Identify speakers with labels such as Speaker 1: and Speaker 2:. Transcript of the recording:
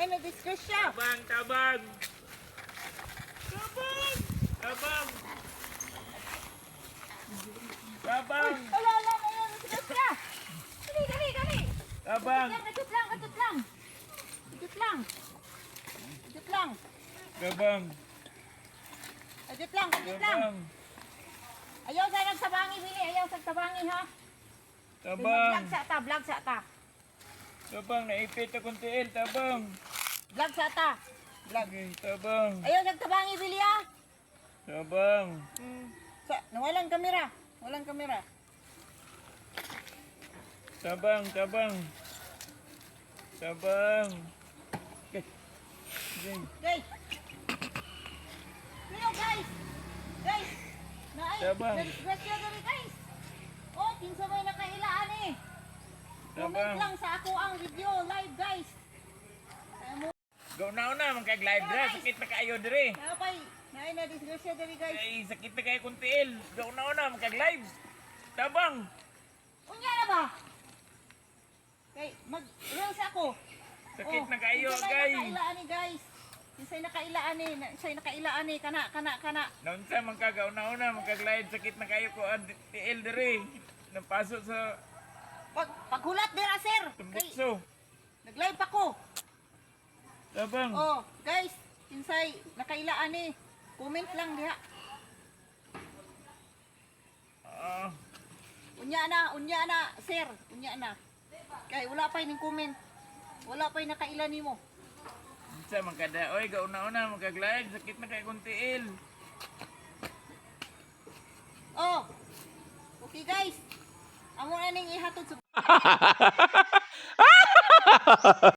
Speaker 1: Ay, na-disgrasya.
Speaker 2: Tabang, tabang. Tabang. Tabang. Tabang.
Speaker 1: Ala, ayun, na-disgrasya. Dali, dali, dali.
Speaker 2: Tabang.
Speaker 1: Ikot lang, ikot lang. Ikot lang. Ikot lang.
Speaker 2: Tabang.
Speaker 1: Ikot lang, ikot lang.
Speaker 2: Tabang.
Speaker 1: Ayaw sa nagsabangi, Bili. Ayaw sa nagsabangi, ha?
Speaker 2: Tabang.
Speaker 1: Vlog sa ta, vlog sa ta.
Speaker 2: Tabang, naipit akong tiil. Tabang.
Speaker 1: Vlog sa ta. Vlog.
Speaker 2: Okay, tabang.
Speaker 1: Ayaw sa nagsabangi, Bili, ha?
Speaker 2: Tabang.
Speaker 1: Walang kamera. Walang kamera.
Speaker 2: Tabang, tabang. Tabang. Okay. Okay.
Speaker 1: Guys. Pero guys. Guys.
Speaker 2: Tabang.
Speaker 1: Disgrasya dali, guys. Oh, kinsa may nakailaan eh. Comment
Speaker 2: Tabang.
Speaker 1: lang sa ako ang video live, guys.
Speaker 2: Go na una, magkag-live dra. Sakit na kayo dire.
Speaker 1: Napay, naay na disgrasya dali, guys.
Speaker 2: Ay, sakit na kayo kung tiil. Go na una, magkag-live. Tabang.
Speaker 1: Unya na ba? Kay mag-rules ako.
Speaker 2: Sakit na kayo,
Speaker 1: kinsay
Speaker 2: guys.
Speaker 1: nakailaan ni, guys. Kinsay nakailaan ni, kana.
Speaker 2: Naunsa man ka gauna-una magkag-live, sakit na kayo ko ang tiil dire. Napaso sa
Speaker 1: Paghulat dira, sir. Kay
Speaker 2: tumbukso.
Speaker 1: nag-live ako.
Speaker 2: Tabang.
Speaker 1: Oh, guys, kinsay nakailaan ni, comment lang diha.
Speaker 2: Ah,
Speaker 1: Unya na, sir. Unya na. Kay wala pa ning comment. Wala pa nakailan nimo.
Speaker 2: unsa man kada oy gauna-una magkag-live, sakit na kayo kung tiil.
Speaker 1: Oh. Okay, guys. Amo na ning ihatod sa